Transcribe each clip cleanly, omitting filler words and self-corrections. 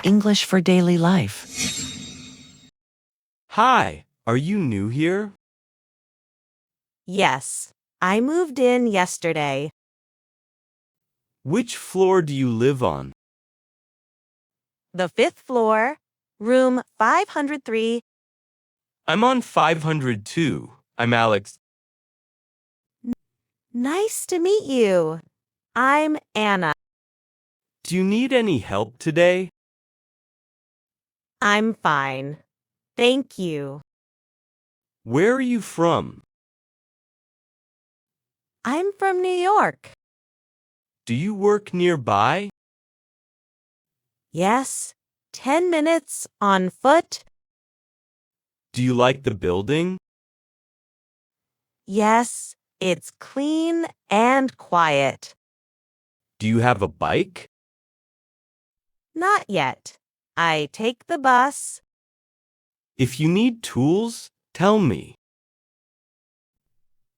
English for daily life. Hi, are you new here? Yes, I moved in yesterday. Which floor do you live on? The 5th floor, room 503. I'm on 502. I'm Alex. Nice to meet you. I'm Anna. Do you need any help today? I'm fine. Thank you. Where are you from? I'm from New York. Do you work nearby? Yes, 10 minutes on foot. Do you like the building? Yes, it's clean and quiet. Do you have a bike? Not yet. I take the bus. If you need tools, tell me.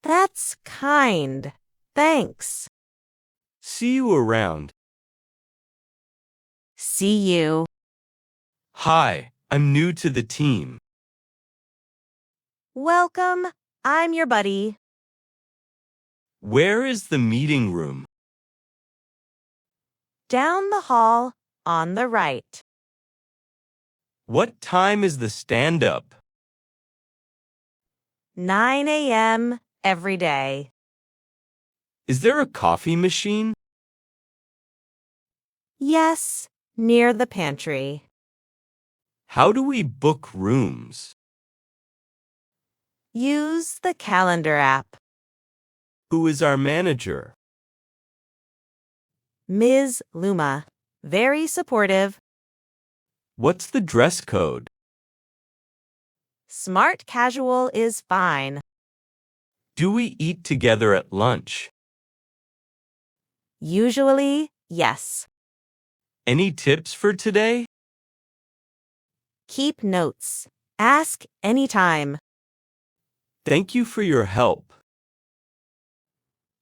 That's kind. Thanks. See you around. See you. Hi, I'm new to the team. Welcome. I'm your buddy. Where is the meeting room? Down the hall on the right. What time is the stand-up? 9 a.m. every day. Is there a coffee machine? Yes, near the pantry. How do we book rooms? Use the calendar app. Who is our manager? Ms. Luma. Very supportive. What's the dress code? Smart casual is fine. Do we eat together at lunch? Usually, yes. Any tips for today? Keep notes. Ask anytime. Thank you for your help.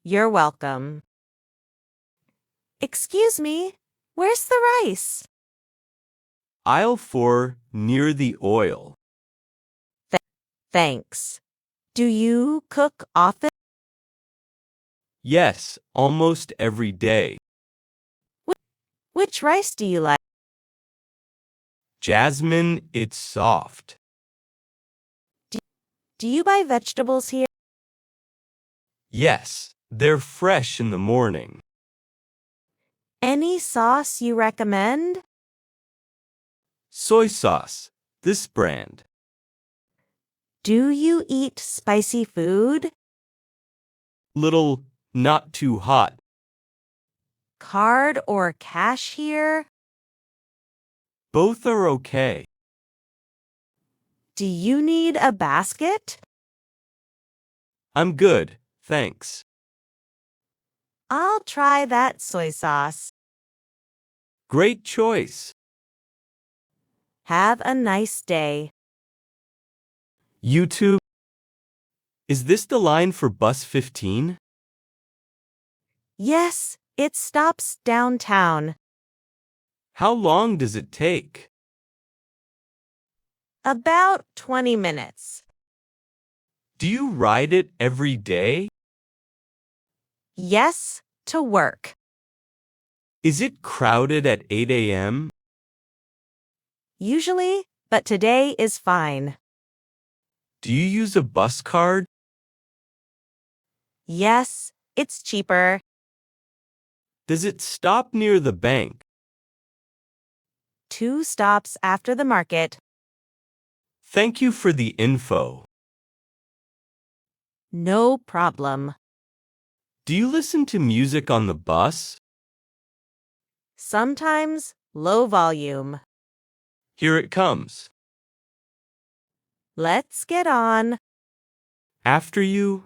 You're welcome. Excuse me, where's the rice? Aisle 4, near the oil. Thanks. Do you cook often? Yes, almost every day. Which rice do you like? Jasmine, it's soft. Do you buy vegetables here? Yes, they're fresh in the morning. Any sauce you recommend? Soy sauce, this brand. Do you eat spicy food? Little, not too hot. Card or cash here? Both are okay. Do you need a basket? I'm good, thanks. I'll try that soy sauce. Great choice. Have a nice day. You too. Is this the line for bus 15? Yes, it stops downtown. How long does it take? About 20 minutes. Do you ride it every day? Yes, to work. Is it crowded at 8 a.m.? Usually, but today is fine. Do you use a bus card? Yes, it's cheaper. Does it stop near the bank? 2 stops after the market. Thank you for the info. No problem. Do you listen to music on the bus? Sometimes low volume. Here it comes. Let's get on. After you.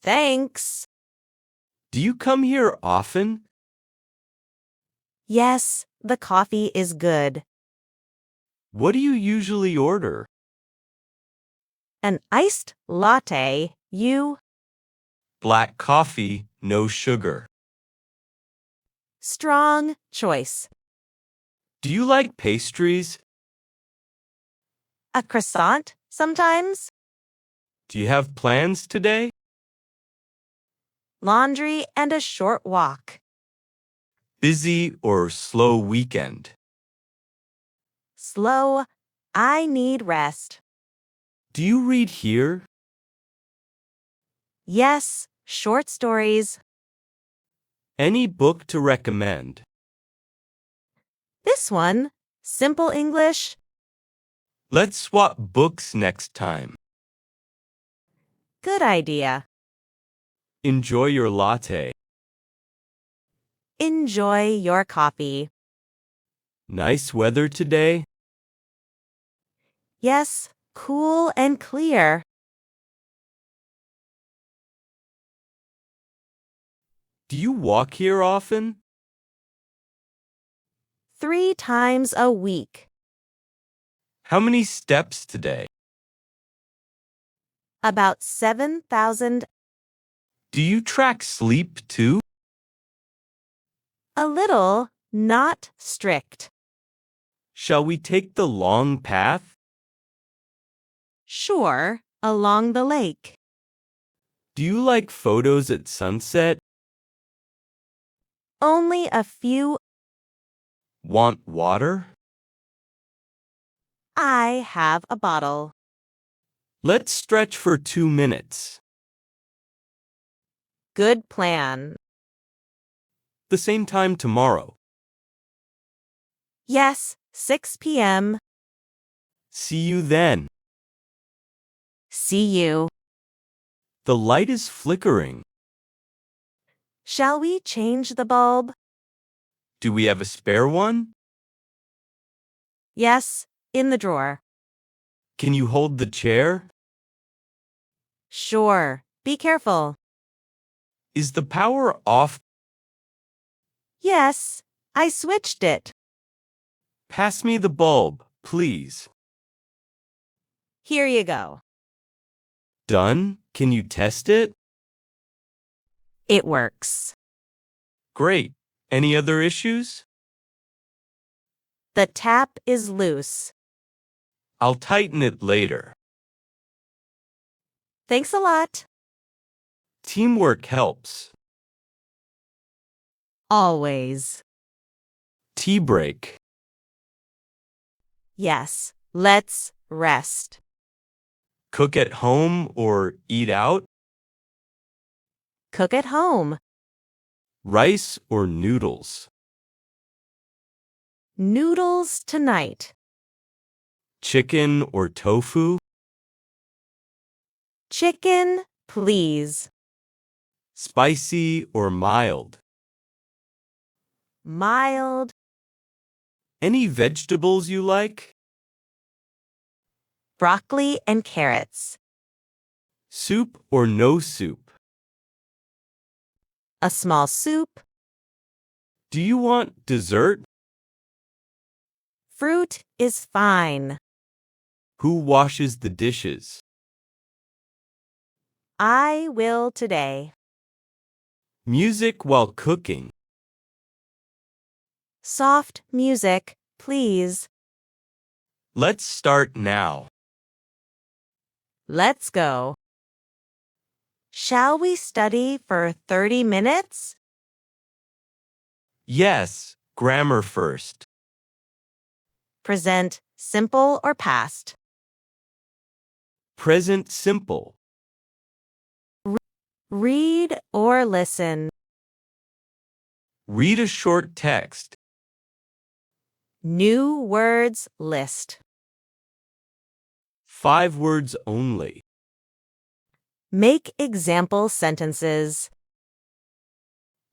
Thanks. Do you come here often? Yes, the coffee is good. What do you usually order? An iced latte, you? Black coffee, no sugar. Strong choice. Do you like pastries? A croissant sometimes? Do you have plans today? Laundry and a short walk. Busy or slow weekend? Slow. I need rest. Do you read here? Yes, short stories. Any book to recommend? This one, simple English. Let's swap books next time. Good idea. Enjoy your latte. Enjoy your coffee. Nice weather today? Yes, cool and clear. Do you walk here often? 3 times a week. How many steps today? About 7,000. Do you track sleep too? A little, not strict. Shall we take the long path? Sure, along the lake. Do you like photos at sunset? Only a few. Want water? I have a bottle. Let's stretch for 2 minutes. Good plan. The same time tomorrow. Yes, 6 p.m. See you then. See you. The light is flickering. Shall we change the bulb? Do we have a spare one? Yes, in the drawer. Can you hold the chair? Sure. Be careful. Is the power off? Yes, I switched it. Pass me the bulb, please. Here you go. Done? Can you test it? It works. Great. Any other issues? The tap is loose. I'll tighten it later. Thanks a lot. Teamwork helps. Always. Tea break. Yes, let's rest. Cook at home or eat out? Cook at home. Rice or noodles? Noodles tonight. Chicken or tofu? Chicken, please. Spicy or mild? Mild. Any vegetables you like? Broccoli and carrots. Soup or no soup? A small soup. Do you want dessert? Fruit is fine. Who washes the dishes? I will today. Music while cooking. Soft music, please. Let's start now. Let's go. Shall we study for 30 minutes? Yes, grammar first. Present simple or past. Present simple. Read or listen. Read a short text. New words list. 5 words only. Make example sentences.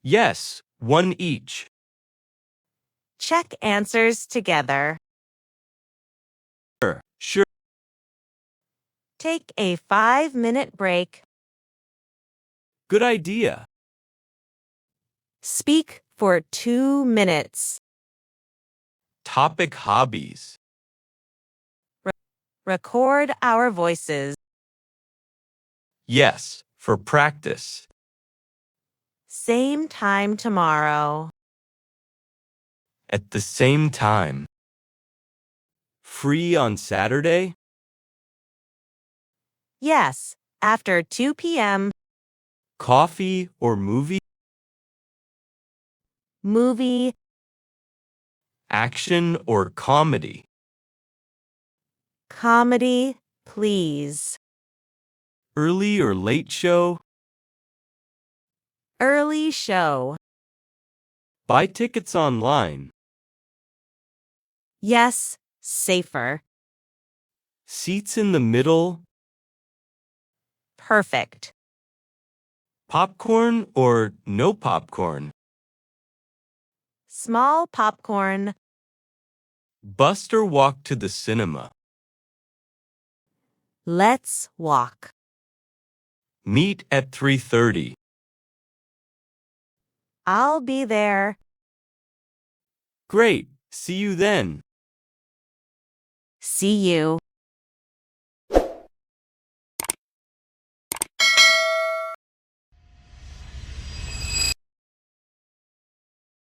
Yes, 1 each. Check answers together. Sure. Take a 5-minute break. Good idea. Speak for 2 minutes. Topic hobbies. Record our voices. Yes, for practice. Same time tomorrow. At the same time. Free on Saturday? Yes, after 2 p.m. Coffee or movie? Movie, Action or comedy? comedy, please. Early or late show? Early show. Buy tickets online. Yes, safer. Seats in the middle? Perfect. Popcorn or no popcorn? Small popcorn. Bus or walk to the cinema? Let's walk. Meet at 3:30. I'll be there. Great. See you then. See you.